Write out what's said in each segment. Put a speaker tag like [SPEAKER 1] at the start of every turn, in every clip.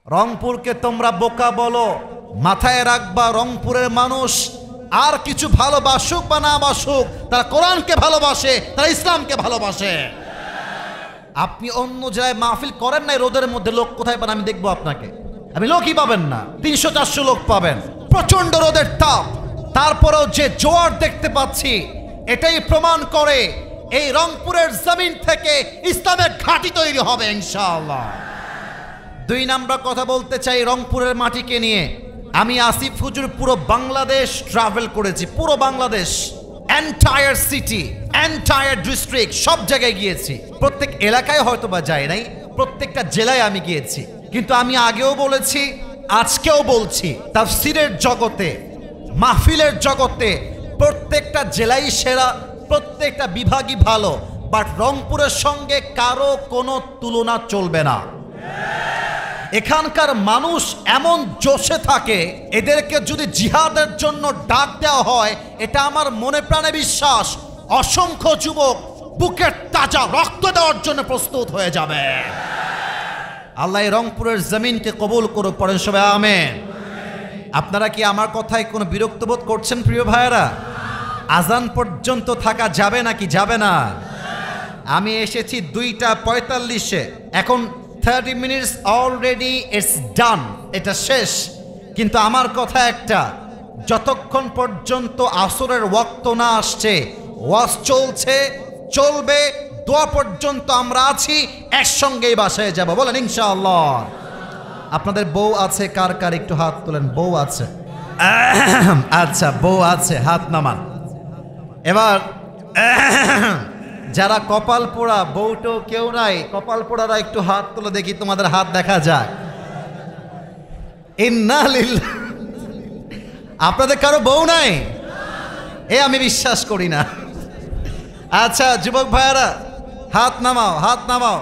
[SPEAKER 1] রংপুরকে তোমরা বোকা বলো, মাথায় রাখবা রংপুরের মানুষ আর কিছু ভালোবাসুক বা না বাসুক, তারা কোরআনকে ভালোবাসে, তারা ইসলামকে ভালোবাসে। আপনি অন্য জায়গায় মাহফিল করেন নাই, রোদের মধ্যে লোক কোথায় পান আমি দেখবো আপনাকে? আপনি লোকই পাবেন না, 300-400 লোক পাবেন, প্রচন্ড রোদের তাপ। তারপরেও যে জোয়ার দেখতে পাচ্ছি, এটাই প্রমাণ করে এই রংপুরের জমিন থেকে ইসলামের ঘাঁটি তৈরি হবে ইনশাআল্লাহ। 2 নাম্বার কথা বলতে চাই রংপুরের মাটিকে নিয়ে। আমি আসিফ হুজুর পুরো বাংলাদেশ ট্রাভেল করেছি, পুরো Bangladesh, entire city, entire district, সব জায়গায় গিয়েছি। প্রত্যেক এলাকায় হয়তো বা যাই নাই, প্রত্যেকটা জেলায় আমি গিয়েছি। কিন্তু আমি আগেও বলেছি, আজকেও বলছি, তাফসীরের জগতে, মাহফিলের জগতে প্রত্যেকটা জেলাই সেরা, প্রত্যেকটা বিভাগই ভালো, বাট রংপুরের সঙ্গে কারো কোনো তুলনা চলবে না। এখানকার মানুষ এমন জোশে থাকে, এদেরকে যদি জিহাদের জন্য ডাক দেওয়া হয়, এটা আমার মনে প্রাণে বিশ্বাস, অসংখ্য যুবক বুকের তাজা রক্ত দেওয়ার জন্য প্রস্তুত হয়ে যাবে। আল্লাহ রংপুরের জমিনকে কবুল করুক, পড়েন সবাই আমিন। আপনারা কি আমার কথায় কোনো বিরক্ত বোধ করছেন প্রিয় ভাইয়েরা? আজান পর্যন্ত থাকা যাবে নাকি যাবে না? আমি এসেছি 2:45-এ, এখন 30 মিনিটস অলরেডি ইটস ডান, এটা শেষ। কিন্তু আমার কথা একটা, যতক্ষণ পর্যন্ত আসরের ওয়াক্ত না আসছে, ওয়াজ চলছে, চলবে, দোয়া পর্যন্ত আমরা আছি, একসঙ্গেই বাসায় যাব, বলেন ইনশাআল্লাহ। আপনাদের বউ আছে কার কার একটু হাত তোলেন, বউ আছে? আচ্ছা, বউ আছে, হাত নামান। এবার যারা কপাল পোড়া, বউটো কেউ নাই, কপাল পোড়ারা একটু হাত তোলো দেখি, তোমাদের হাত দেখা যাক। ইন্না লিল্লাহ। আপনাদের কারো বউ নাই? আমি বিশ্বাস করি না। আচ্ছা যুবক ভাইয়ারা, হাত নামাও, হাত নামাও।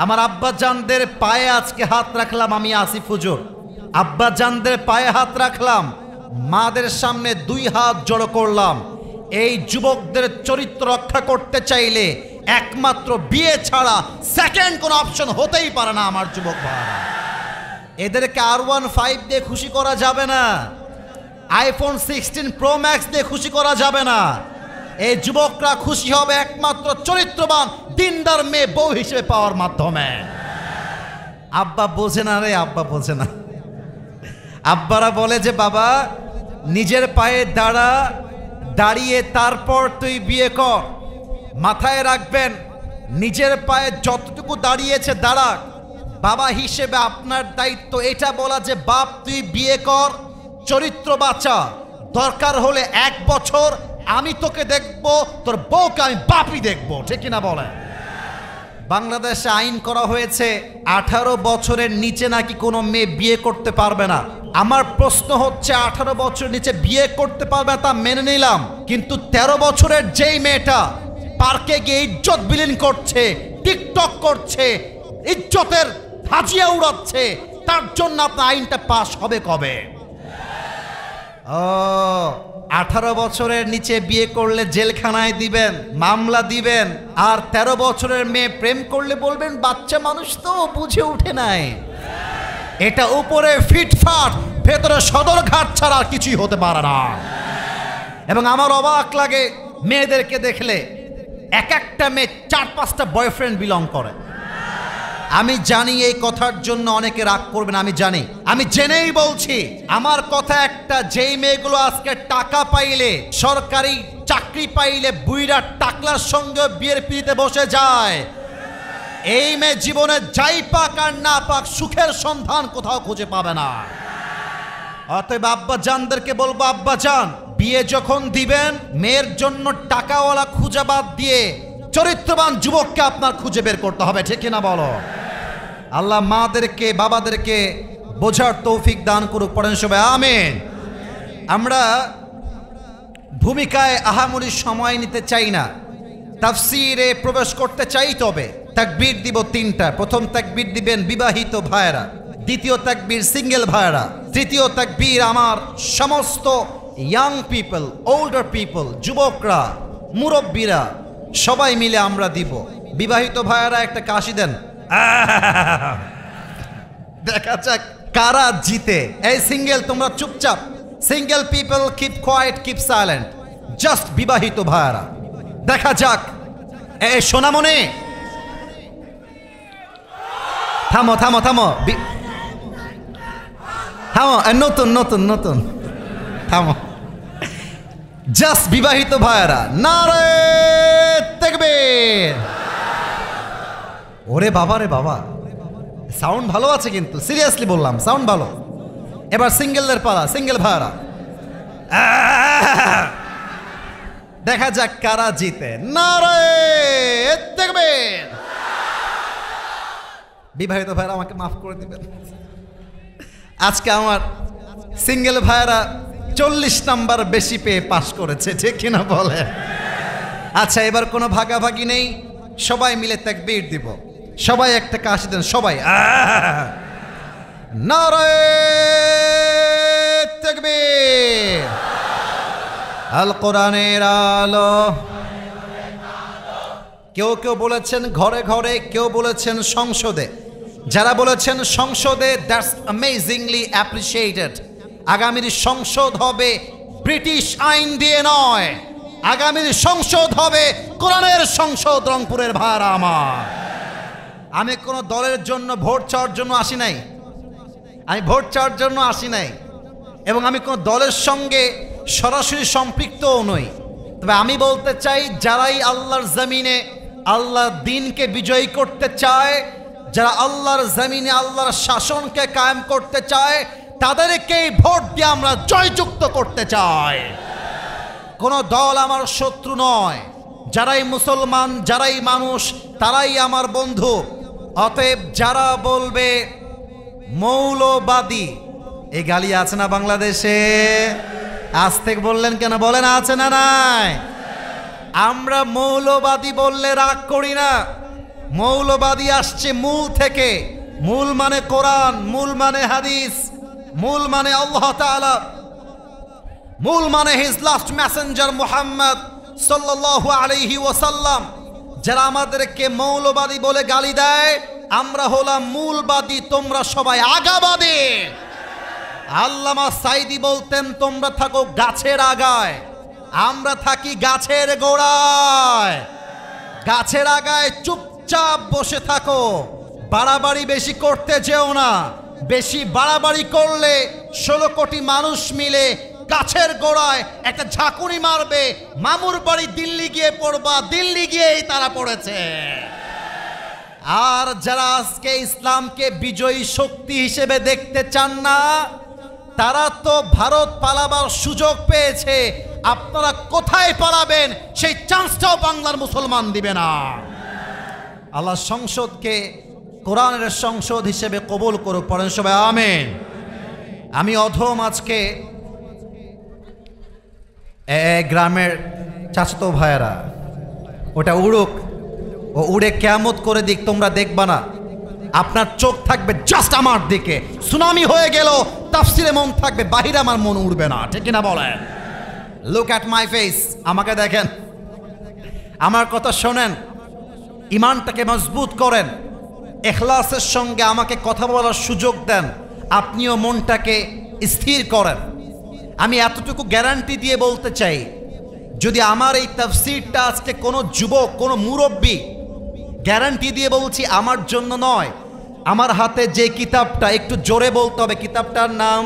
[SPEAKER 1] আমার আব্বা জানদের পায়ে আজকে হাত রাখলাম, আমি আসিফ হুজুর আব্বা জানদের পায়ে হাত রাখলাম, মাদের সামনে 2 হাত জড়ো করলাম। এই যুবকদের চরিত্র রক্ষা করতে চাইলে একমাত্র বিয়ে ছাড়া সেকেন্ড কোনো অপশন হতেই পারে না আমার যুবক ভাইরা। এদেরকে R15 দিয়ে খুশি করা যাবে না, iPhone 16 Pro Max দিয়ে খুশি করা যাবে না। এই যুবকরা খুশি হবে একমাত্র চরিত্রবান দিনদার মেয়ে বউ হিসেবে পাওয়ার মাধ্যমে। আব্বা বোঝে না রে, আব্বা বোঝে না। আব্বারা বলে যে বাবা নিজের পায়ে দাঁড়া, দাঁড়িয়ে তারপর তুই বিয়ে কর। মাথায় রাখবেন, নিজের পায়ে যতটুকু দাঁড়িয়েছে দাঁড়াক। বাবা হিসেবে আপনার দায়িত্ব এটা বলা যে বাপ তুই বিয়ে কর, চরিত্র বাঁচা, দরকার হলে 1 বছর আমি তোকে দেখবো, তোর বউকে আমি বাপই দেখবো, ঠিক কিনা বলেন? বাংলাদেশে আইন করা হয়েছে 18 বছরের নিচে নাকি কোনো মেয়ে বিয়ে করতে পারবে না। আমার প্রশ্ন হচ্ছে, 18 বছরের নিচে বিয়ে করতে পারবে না তা মেনে নিলাম, কিন্তু 13 বছরের যেই মেয়েটা পার্কে গিয়ে ইজ্জত বিলীন করছে, টিকটক করছে, ইজ্জতের হাজিয়া উড়াচ্ছে, তার জন্য আপনার আইনটা পাস হবে কবে? 18 বছরের নিচে বিয়ে করলে জেলখানায় দিবেন, মামলা দিবেন, আর 13 বছরের মেয়ে প্রেম করলে বলবেন বাচ্চা মানুষ তো বুঝে উঠে নাই। এটা উপরে ফিটফাট, ভেতরে সদরঘাট ছাড়া আর কিছুই হতে পারে না। এবং আমার অবাক লাগে মেয়েদেরকে দেখলে, এক একটা মেয়ে 4-5টা বয়ফ্রেন্ড বিলং করে। আমি জানি এই কথার জন্য অনেকে রাগ করবেন, আমি জানি, আমি জেনেই বলছি। আমার কথা একটা, যেই মেয়েগুলো আজকে টাকা পাইলে, সরকারি চাকরি পাইলে বুইরা টাকলার সঙ্গে বিয়ের পিড়িতে বসে যায়, এই মেয়ে জীবনে যাই পাক আর না পাক সুখের সন্ধান কোথাও খুঁজে পাবে না। অতএব আব্বা জানদেরকে বলবো, আব্বা জান বিয়ে যখন দিবেন, মেয়ের জন্য টাকাওয়ালা খুঁজে বাদ দিয়ে চরিত্রবান যুবককে আপনার খুঁজে বের করতে হবে, ঠিক কিনা বলো? আল্লাহ মাদেরকে বাবাদেরকে বোঝার তৌফিক দান করুক, পড়েন সবাই আমিন। আমরা ভূমিকায় আহামরি সময় নিতে চাই না, তাফসীরে প্রবেশ করতে চাই। তবে তাকবীর দিব 3টা। প্রথম তাকবীর দিবেন বিবাহিত ভাইরা, দ্বিতীয় তাকবীর সিঙ্গেল ভাইরা, তৃতীয় তাকবীর আমার সমস্ত ইয়াং পিপল, ওল্ডার পিপল, যুবকরা, মুরব্বীরা সবাই মিলে আমরা দিব। বিবাহিত ভাইরা একটা কাশি দেন। দেখা যাক কারা জিতে। এই সিঙ্গেল তোমরা চুপচাপ, single people keep quiet, keep silent, just বিবাহিত ভাইরা। দেখা যাক। এই সোনামণি থামো থামো থামো থামো, নতুন নতুন নতুন থামো, জাস্ট বিবাহিত ভাইরা। নারে তাকবীর। ওরে বাবা রে বাবা, সাউন্ড ভালো আছে কিন্তু, সিরিয়াসলি বললাম সাউন্ড ভালো। এবার সিঙ্গেলদের পালা, সিঙ্গেল ভাইরা। দেখা যাক কারা জিতে। নারে তাকবীর। বিবাহিত ভাইরা আমাকে মাফ করে দিবেন, আজকে আমার সিঙ্গেল ভাইরা 40 নাম্বার বেশি পেয়ে পাশ করেছে, ঠিক কিনা বলে? আচ্ছা, এবার কোনো ভাগাভাগি নেই, সবাই মিলে তাকবীর দিব। সবাই একটা কাশি দেন সবাই। নারে তাকবীর। আল কোরআনের আলো। কেউ কেউ বলেছেন ঘরে ঘরে, কেউ বলেছেন সংসদে। যারা বলেছেন সংসদে, দ্যাটস অ্যামেজিংলি অ্যাপ্রিসিয়েটেড। আগামীর সংসদ হবে ব্রিটিশ আইন দিয়ে নয়, আগামীর সংসদ হবে কোরআনের সংসদ। রংপুরের ভাড়া আমার, আমি কোনো দলের জন্য ভোট চাওয়ার জন্য আসি নাই, আমি ভোট চাওয়ার জন্য আসি নাই, এবং আমি কোনো দলের সঙ্গে সরাসরি সম্পৃক্তও নই। তবে আমি বলতে চাই, যারাই আল্লাহর জমিনে আল্লাহর দ্বীনকে বিজয়ী করতে চায়, যারা আল্লাহর জমিনে আল্লাহর শাসনকে কায়েম করতে চায়, তাদেরকেই ভোট দিয়ে আমরা জয়যুক্ত করতে চাই। কোনো দল আমার শত্রু নয়, যারাই মুসলমান, যারাই মানুষ, তারাই আমার বন্ধু। অতএব যারা বলবে মৌলবাদী, এই গালি আছে না বাংলাদেশে? আজ থেকে বললেন কেন? বলেন আছে না নাই? আমরা মৌলবাদী বললে রাগ করি না। মৌলবাদী আসছে মূল থেকে। মূল মানে কোরআন, মূল মানে হাদিস, মূল মানে আল্লাহ তাআলা, মূল মানে হিজ লাস্ট মেসেঞ্জার মুহাম্মদ সাল্লাল্লাহু আলাইহি ওয়াসাল্লাম। যারা আমাদেরকে মৌলবাদী বলে গালি দেয়, আমরা হলাম মূলবাদী, তোমরা সবাই আগাবাদী। আল্লামা সাইদি বলতেন, তোমরা থাকো গাছের আগায়, আমরা থাকি গাছের গোড়ায়। গাছের আগায় চুপচাপ বসে থাকো, বাড়াবাড়ি বেশি করতে যেও না। বেশি বাড়াবাড়ি করলে 16 কোটি মানুষ মিলে গাছের গোড়ায় একটা ঝাঁকুনি মারবে, মামুর বাড়ি দিল্লি গিয়ে পড়বা, দিল্লি গিয়েই তারা পড়েছে। আর যারা আজকে ইসলামকে বিজয়ী শক্তি হিসেবে দেখতে চান না, তারা তো ভারত পালাবার সুযোগ পেয়েছে। আপনারা কোথায় পালাবেন সেই চান্সটাও বাংলার মুসলমান দিবে না। আল্লাহ সংসদকে কোরআনের সংসদ হিসেবে কবুল করুক, পড়েন সবাই আমিন। আমি অধম আজকে গ্রামের চাচাতো ভাইয়েরা, ওটা উড়ুক, ও উড়ে কিয়ামত করে দিক, তোমরা দেখবা না। আপনার চোখ থাকবে জাস্ট আমার দিকে। সুনামি হয়ে গেল, তাফসিরে মন থাকবে, বাহিরে আমার মন উড়বে না, ঠিক কিনা বলেন? লুক অ্যাট মাই ফেস, আমাকে দেখেন, আমার কথা শোনেন, ইমানটাকে মজবুত করেন, ইখলাসের সঙ্গে আমাকে কথা বলার সুযোগ দেন, আপনিও মনটাকে স্থির করেন। আমি এতটুকু গ্যারান্টি দিয়ে বলতে চাই, যদি আমার এই তাফসিরটা আজকে কোনো যুবক, কোনো মুরব্বী, গ্যারান্টি দিয়ে বলছি আমার জন্য নয়, আমার হাতে যে কিতাবটা, একটু জোরে বলতে হবে কিতাবটার নাম,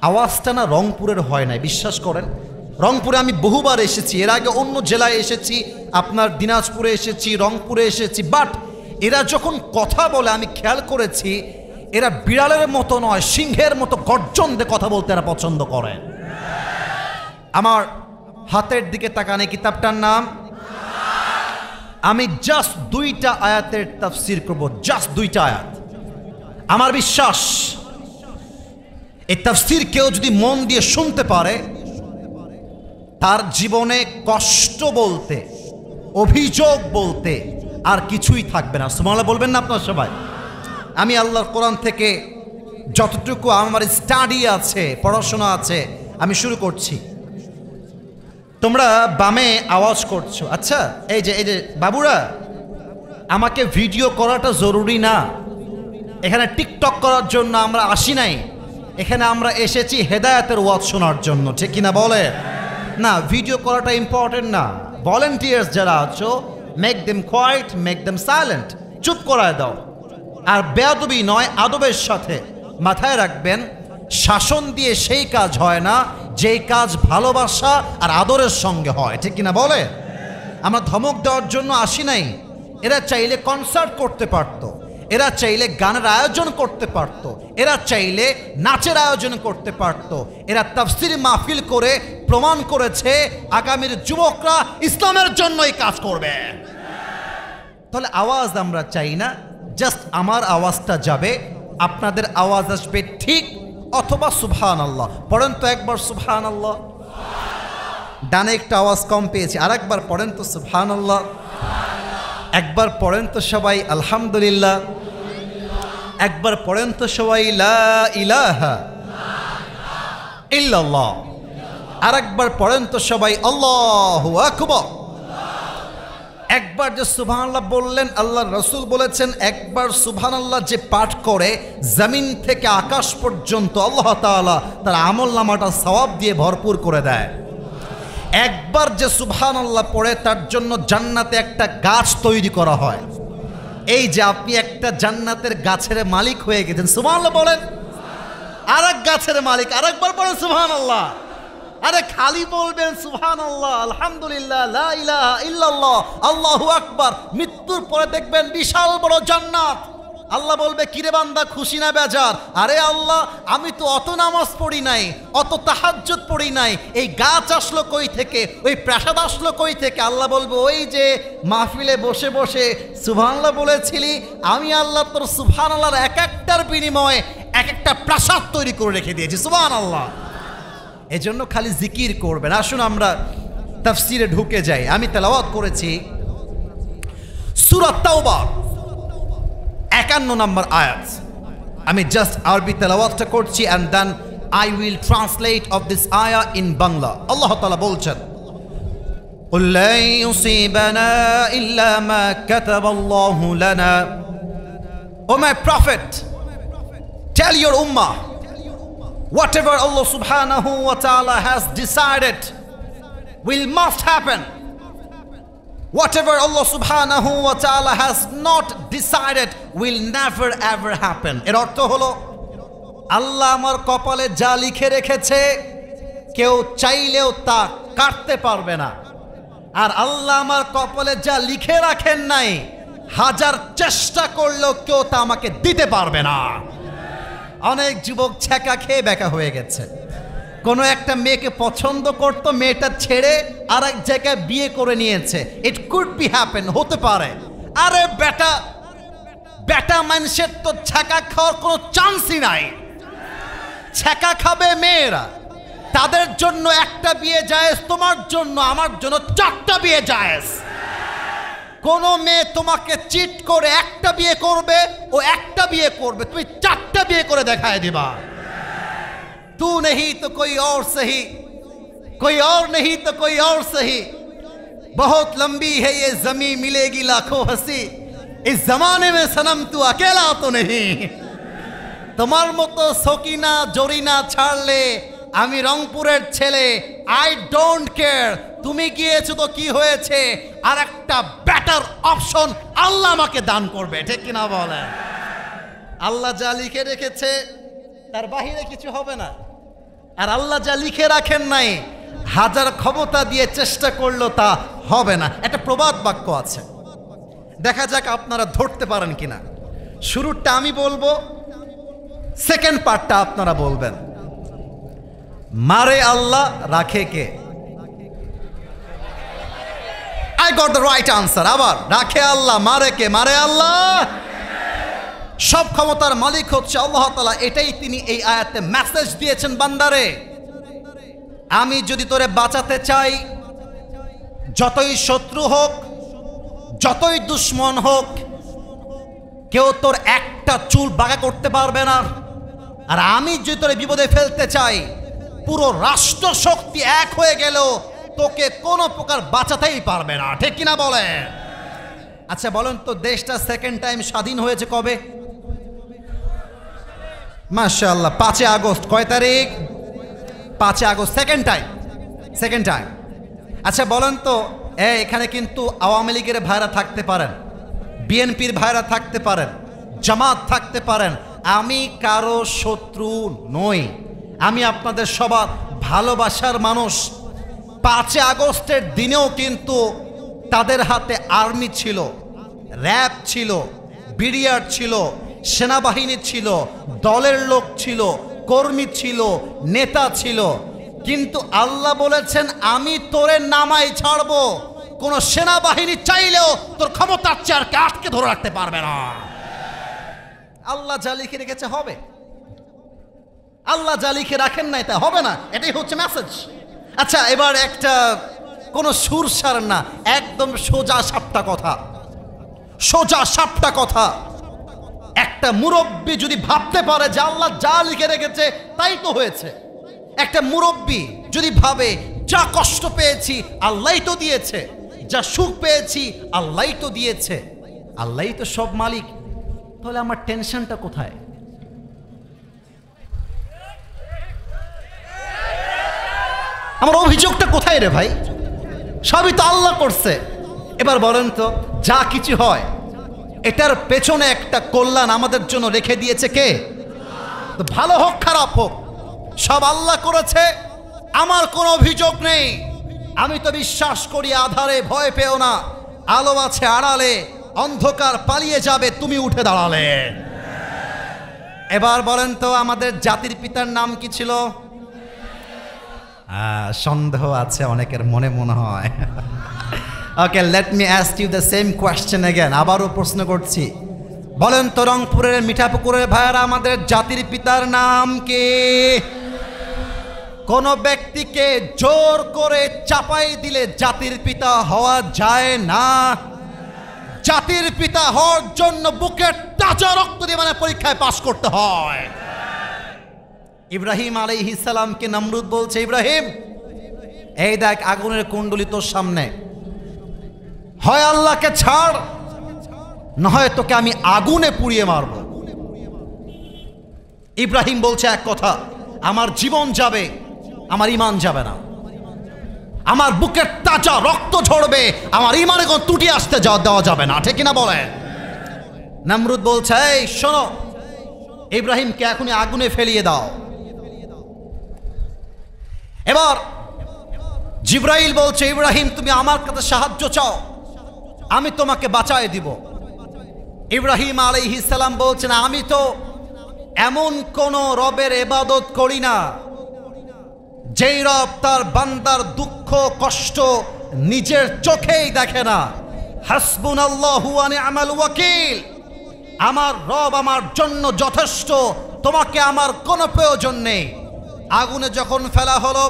[SPEAKER 1] আওয়াজটা না রংপুরের হয় নাই, বিশ্বাস করেন। রংপুরে আমি বহুবার এসেছি, এর আগে অন্য জেলায় এসেছি, আপনার দিনাজপুরে এসেছি, রংপুরে এসেছি, বাট এরা যখন কথা বলে আমি খেয়াল করেছি, এরা বিড়ালের মতো নয়, সিংহের মতো গর্জন দিয়ে কথা বলতে এরা পছন্দ করে। আমার হাতের দিকে তাকানে, কিতাবটার নাম, আমি জাস্ট 2টা আয়াতের তাফসির করব, জাস্ট 2টা আয়াত। আমার বিশ্বাস এই তাফসির কেউ যদি মন দিয়ে শুনতে পারে, তার জীবনে কষ্ট বলতে, অভিযোগ বলতে আর কিছুই থাকবে না। সুবহানাল্লাহ বলবেন না আপনারা সবাই? আমি আল্লাহর কোরআন থেকে যতটুকু আমার স্টাডি আছে, পড়াশোনা আছে, আমি শুরু করছি। তোমরা বামে আওয়াজ করছো, আচ্ছা এই যে বাবুরা, আমাকে ভিডিও করাটা জরুরি না, এখানে টিকটক করার জন্য আমরা আসি নাই, এখানে আমরা এসেছি হেদায়েতের ওয়াজ শোনার জন্য, ঠিক কিনা বলে? না, ভিডিও করাটা ইম্পর্টেন্ট না। ভলেন্টিয়ার্স যারা আছো, make them quiet, make them silent, চুপ করায় দাও। আর বেয়াদবি নয়, আদবের সাথে। মাথায় রাখবেন, শাসন দিয়ে সেই কাজ হয় না যেই কাজ ভালোবাসা আর আদরের সঙ্গে হয়, ঠিক কিনা বলে? আমরা ধমক দেওয়ার জন্য আসি নাই। এরা চাইলে কনসার্ট করতে পারতো, এরা চাইলে গানের আয়োজন করতে পারতো, এরা চাইলে নাচের আয়োজন করতে পারতো। এরা তাফসীর মাহফিল করে প্রমাণ করেছে আগামীর যুবকরা ইসলামের জন্যই কাজ করবে। তাহলে আওয়াজ আমরা চাই না, জাস্ট আমার আওয়াজটা যাবে, আপনাদের আওয়াজ আসবে ঠিক অথবা সুবহানাল্লাহ। পড়েন তো একবার সুবহানাল্লাহ। ডানে একটা আওয়াজ কম পেয়েছি, আরেকবার পড়েন তো সুবহানাল্লাহ। একবার পড়েন তো সবাই আলহামদুলিল্লাহ। একবার পড়েন তো সবাই লা ইলাহা ইল্লাল্লাহ। আরেকবার পড়েন তো সবাই আল্লাহু আকবার। একবার যে সুবহানাল্লাহ বললেন, আল্লাহর রাসূল বলেছেন একবার সুবহানাল্লাহ যে পাঠ করে জমিন থেকে আকাশ পর্যন্ত আল্লাহ তাআলা তার আমলনামাটা সওয়াব দিয়ে ভরপুর করে দেয়। একবার যে সুবহানাল্লাহ পড়ে তার জন্য জান্নাতে একটা গাছ তৈরি করা হয়। এই যে আপনি একটা জান্নাতের গাছের মালিক হয়ে গেছেন, সুবহানাল্লাহ বলেন। আরেক গাছের মালিক, আরেকবার বলেন সুবহানাল্লাহ। আরে খালি বলবেন সুবহানাল্লাহ, আলহামদুলিল্লাহ, লা ইলাহা ইল্লাল্লাহ, আল্লাহু আকবার। মৃত্যুর পরে দেখবেন বিশাল বড় জান্নাত। আল্লাহ বলবে, কিরে বান্দা খুশি না বেজার? আরে আল্লাহ, আমি তো অত নামাজ পড়ি নাই, অত তাহাজ্জুদ পড়ি নাই, এই গাছ আসলো কই থেকে, ওই প্রাসাদ আসলো কই থেকে? আল্লাহ বলবো, ওই যে মাহফিলে বসে বসে সুবহানাল্লাহ বলেছিলি, আমি আল্লাহ তোর সুবহানাল্লাহর এক একটার বিনিময়ে এক একটা প্রাসাদ তৈরি করে রেখে দিয়েছি। সুবহানাল্লাহ। এজন্য খালি জিকির করবেন। আসুন আমরা তাফসীরে ঢুকে যাই। আমি তেলাওয়াত করেছি সূরা তাওবা 51 নম্বর আয়াত। আমি জাস্ট আরবি তেলাওয়াতটা করছি and then I will translate of this ayah in Bangla. আল্লাহ তাআলা বলছেন, قُلْ لَن يُصِيبَنَا إِلَّا مَا كَتَبَ اللَّهُ لَنَا. O my prophet, tell your ummah, whatever Allah subhanahu wa ta'ala has decided will must happen. Whatever Allah subhanahu wa ta'ala has not decided will never ever happen. এর অর্থ হলো, আল্লাহ আমার কপালে যা লিখে রেখেছে কেউ চাইলেও তা কাটতে পারবে না। আর আল্লাহ আমার কপালে যা লিখে রাখেন নাই, হাজার চেষ্টা করলেও কেউ তা আমাকে দিতে পারবে না। অনেক যুবক ছ্যাঁকা খেয়ে বেকা হয়ে গেছে। কোনো একটা মেয়েকে পছন্দ করতো, মেয়েটা ছেড়ে আর এক জায়গায় বিয়ে করে নিয়েছে। ইট কুড বি হ্যাপেন, হতে পারে। আরে বেটা, বেটা মানুষের তো ছ্যাঁকা খাওয়ার কোনো চান্সই নাই। ছ্যাঁকা খাবে মেয়েরা, তাদের জন্য একটা বিয়ে জায়েজ, তোমার জন্য আমার জন্য 4টা বিয়ে জায়েজ। কোনো মেয়ে তোমাকে চিট করে একটা বিয়ে করবে, ও একটা বিয়ে করবে, তুমি 4টা বিয়ে করে দেখায় দিবা। तू नहीं तो कोई और सही, कोई और नहीं तो कोई और सही, बहुत लंबी है ये जमीन, मिलेगी लाखों हंसी, इस जमाने में सनम तू अकेला तो नहीं। তোমার মতো সকিনা জরিনা ছাড়লে আমি রংপুরের ছেলে, আই ডোন্ট কেয়ার। তুমি গিয়েছো তো কি হয়েছে, আর একটা বেটার অপশন আল্লাহ আমাকে দান করবে, ঠিক কিনা বলেন? আল্লাহ যা লিখে রেখেছে তার বাহিরে কিছু হবে না। আর আল্লাহ যা লিখে রাখেন নাই, হাজার ক্ষমতা দিয়ে চেষ্টা করলেও তা হবে না। একটা প্রবাদ বাক্য আছে, দেখা যাক আপনারা ধরতে পারেন কিনা। শুরুটা আমি বলবো, সেকেন্ড পার্টটা আপনারা বলবেন। মারে আল্লাহ, রাখে কে? I got the right answer. আবার রাখে আল্লাহ, মারে কে? মারে আল্লাহ। সব ক্ষমতার মালিক হচ্ছে আল্লাহ তাআলা। এটাই তিনি এই আয়াতে মেসেজ দিয়েছেন, বান্দারে আমি যদি তোরে বাঁচাতে চাই, যতই শত্রু হোক, যতই দুশ্মন হোক, কেউ তোর একটা চুল বাঁকা করতে পারবে না। আর আমি যদি তোরে বিপদে ফেলতে চাই, পুরো রাষ্ট্র শক্তি এক হয়ে গেলেও তোকে কোনো প্রকার বাঁচাতেই পারবে না, ঠিক কিনা বলেন? আচ্ছা বলেন তো, দেশটা সেকেন্ড টাইম স্বাধীন হয়েছে কবে? মাশাআল্লাহ। 5 আগস্ট কয় তারিখ? 5 আগস্ট, সেকেন্ড টাইম। আচ্ছা বলেন তো, এখানে কিন্তু আওয়ামী লীগের ভাইরা থাকতে পারেন, বিএনপির ভাইরা থাকতে পারেন, জামাত থাকতে পারেন, আমি কারো শত্রু নই, আমি আপনাদের সবার ভালোবাসার মানুষ। 5 আগস্টের দিনেও কিন্তু তাদের হাতে আর্মি ছিল, র্যাব ছিল, বিডিআর ছিল, সেনাবাহিনী ছিল, দলের লোক ছিল, কর্মী ছিল, নেতা ছিল, কিন্তু আল্লাহ বলেছেন আমি তোরে নামাই ছাড়বো, কোন সেনাবাহিনী চাইলেও তোর ক্ষমতার চেয়ারকে আটকে ধরে রাখতে পারবে না। আল্লাহ যা লিখে রেখেছে হবে, আল্লাহ যা লিখে রাখেন নাই তা হবে না, এটাই হচ্ছে মেসেজ। আচ্ছা এবার একটা কোনো সুরসার না, একদম সোজা সাপটা কথা। একটা মুরব্বী যদি ভাবতে পারে যে আল্লাহ যা লিখে রেখেছে তাই তো হয়েছে, একটা মুরব্বী যদি ভাবে যা কষ্ট পেয়েছি আল্লাহই তো দিয়েছে, যা সুখ পেয়েছি আল্লাহই তো দিয়েছে, আল্লাহই তো সব মালিক, তাহলে আমার টেনশনটা কোথায়? আমার অভিযোগটা কোথায় রে ভাই? সবই তো আল্লাহ করছে। এবার বলেন তো, যা কিছু হয় এটার পেছনে একটা কল্যাণ আমাদের জন্য রেখে দিয়েছে কে? তো ভালো হোক খারাপ হোক সব আল্লাহ করেছে, আমার কোনো অভিযোগ নেই। আমি তো বিশ্বাস করি আধারে ভয় পেও না, আলো আছে আড়ালে, অন্ধকার পালিয়ে যাবে তুমি উঠে দাঁড়ালে। এবার বলেন তো, আমাদের জাতির পিতার নাম কি ছিল? সন্দেহ আছে অনেকের মনে হয়। Okay, let me ask you the same question again. আবারও প্রশ্ন করছি, বলেন তো রংপুরের মিঠাপুকুরের ভাইয়ারা, আমাদের জাতির পিতার নাম কি? কোন ব্যক্তিকে জোর করে চাপাই দিলে জাতির পিতা হওয়া যায় না। জাতির পিতা হওয়ার জন্য বুকের তাজা রক্ত দিয়ে মানে পরীক্ষায় পাশ করতে হয়। ইব্রাহিম আলাইহিস সালামকে নমরুদ বলছে, ইব্রাহিম এই দেখ আগুনের কুণ্ডলী তোর সামনে, হয় আল্লাহকে ছাড়, না হয় তোকে আমি আগুনে পুড়িয়ে মারব। ইব্রাহিম বলছে এক কথা, আমার জীবন যাবে, আমার ঈমান যাবে না। আমার বুকের তাজা রক্ত ঝরবে, আমার ঈমানে কোনো ত্রুটি আসতে দেওয়া যাবে না, ঠিক কিনা বলেন? নমরুদ বলছে, এই শোনো, ইব্রাহিমকে এখনই আগুনে ফেলিয়ে দাও। এবার জিবরাইল বলছে, ইব্রাহিম তুমি আমার কাছে সাহায্য চাও, আমি তোমাকে বাঁচায় দিব। ইব্রাহিম আলাইহিস সালাম বলছেন, আমি তো এমন কোন রবের ইবাদত করি না যেই রব তার বান্দার দুঃখ কষ্ট নিজের চোখেই দেখে না। হাসবুনাল্লাহু ওয়া নি'মাল ওয়াকিল, আমার রব আমার জন্য যথেষ্ট, তোমাকে আমার কোনো প্রয়োজন নেই। আগুনে যখন ফেলা হলো,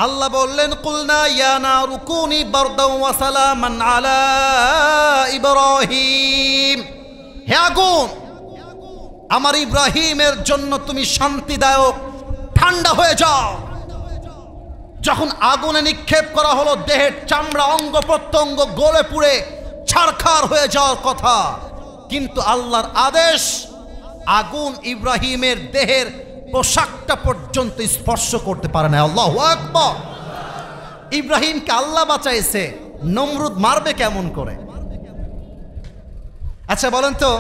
[SPEAKER 1] আল্লাহ বললেন, কুলনা ইয়া নারু কুনি বারদাও ওয়া সালামান আলা ইব্রাহিম, হে আগুন আমার ইব্রাহিমের জন্য তুমি শান্তিদায়ক ঠান্ডা হয়ে যাও। যখন আগুনে নিক্ষেপ করা হলো, দেহের চামড়া অঙ্গ প্রত্যঙ্গ গলে পুড়ে ছারখার হয়ে যাওয়ার কথা, কিন্তু আল্লাহর আদেশ আগুন ইব্রাহিমের দেহের পোশাকটা পর্যন্ত স্পর্শ করতে পারে না। আল্লাহু আকবার। ইব্রাহিমকে আল্লাহ বাঁচাইছে, নমরুদ মারবে কেমন করে? আচ্ছা বলেন তো,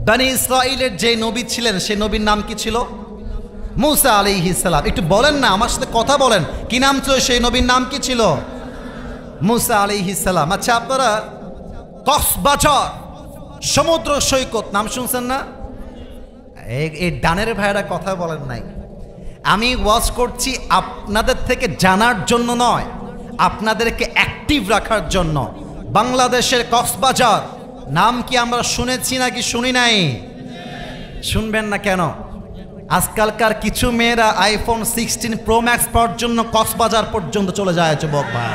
[SPEAKER 1] বনি ইসরাইলের যে নবী ছিলেন সেই নবীর নাম কি ছিল? মুসা আলাইহিস সালাম। একটু বলেন না, আমার সাথে কথা বলেন, কি নাম ছিল সেই নবীর নাম কি ছিল? মুসা আলাইহিস সালাম। আচ্ছা আপনারা কক্সবাজার সমুদ্র সৈকত নাম শুনছেন না? এই ডানের ভাইয়েরা কথা বলেন নাই। আমি ওয়াজ করছি আপনাদের থেকে জানার জন্য নয়, আপনাদেরকে অ্যাক্টিভ রাখার জন্য। বাংলাদেশের কক্সবাজার নাম কি আমরা শুনেছি নাকি শুনি নাই? শুনবেন না কেন? আজকালকার কিছু মেয়েরা আইফোন 16 প্রো ম্যাক্স পাওয়ার জন্য কক্সবাজার পর্যন্ত চলে যায় যুবক ভাই।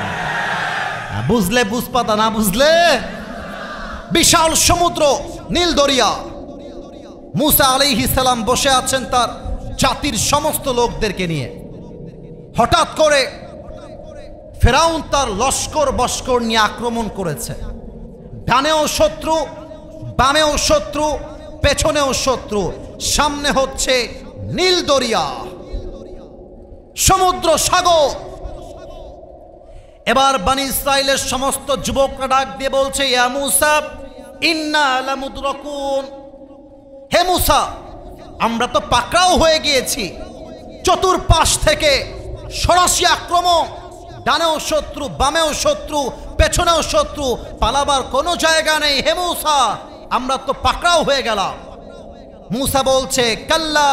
[SPEAKER 1] বুঝলে বুঝপাতা, না বুঝলে বিশাল সমুদ্র, নীল দরিয়া। মুসা আলাইহিস সালাম বসে আছেন তার জাতির সমস্ত লোকদেরকে নিয়ে। হঠাৎ করে ফেরাউন তার লস্কর বস্কর নিয়ে আক্রমণ করেছে। ডানেও শত্রু, বামেও শত্রু, পেছনেও শত্রু, সামনে হচ্ছে নীল দরিয়া, সমুদ্র সাগর। এবার বনি ইসরাইলের সমস্ত যুবকরা ডাক দিয়ে বলছে, ইয়া মূসা ইন্না লামুদরাকুন, হে মূসা আমরা তো পাকড়াও হয়ে গিয়েছি, চতুর্পাশ থেকে সরাসরি আক্রমণ, ডানেও শত্রু, বামেও শত্রু, পেছনেও শত্রু, পালাবার কোনো জায়গা নেই। হে মূসা আমরা তো পাকড়াও হয়ে গেলাম। মূসা বলছে, কাল্লা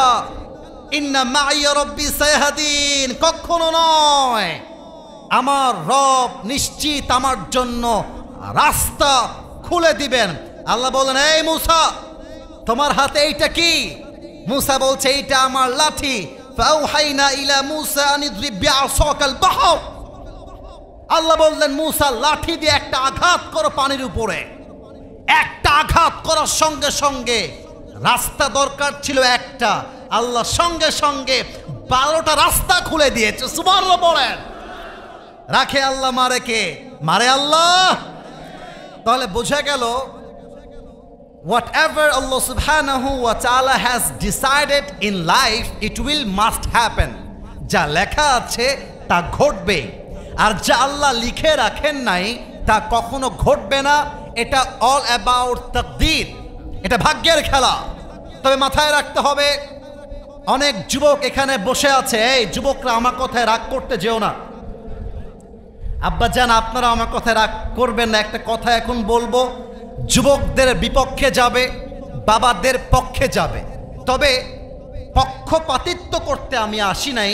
[SPEAKER 1] ইন্না মাইয়া রব্বি সায়াহদিন, কখনো নয়, আমার রব নিশ্চিত আমার জন্য রাস্তা খুলে দিবেন। আল্লাহ বলেন, এই মূসা তোমার হাতে এইটা কি? মূসা বলছে, এইটা আমার লাঠি। ফাওহাইনা ইলা মূসা আন ইদরিব বিআসাকাল বাহর, আল্লাহ বললেন মূসা লাঠি দিয়ে একটা আঘাত করো পানির উপরে। একটা আঘাত করার সঙ্গে সঙ্গে, রাস্তা দরকার ছিল একটা, আল্লাহ সঙ্গে সঙ্গে 12টা রাস্তা খুলে দিয়েছে। সুবহানাল্লাহ বলেন। রাখে আল্লাহ, মারে কে? মারে আল্লাহ। তাহলে বোঝা গেল, whatever Allah subhanahu wa ta'ala has decided in life, it will must happen. যা লেখা আছে তা ঘটবে, আর যা আল্লাহ লিখে রাখেন নাই তা কখনো ঘটবে না। এটা অল অ্যাবাউট তাকদীর, এটা ভাগ্যের খেলা। তবে মাথায় রাখতে হবে, অনেক যুবক এখানে বসে আছে। এই যুবকরা আমার কথায় রাগ করতে যেও না। আব্বাজান আপনারা আমার কথায় রাগ করবেন না। একটা কথা এখন বলবো, যুবকদের বিপক্ষে যাবে, বাবাদের পক্ষে যাবে। তবে পক্ষপাতিত্ব করতে আমি আসি নাই,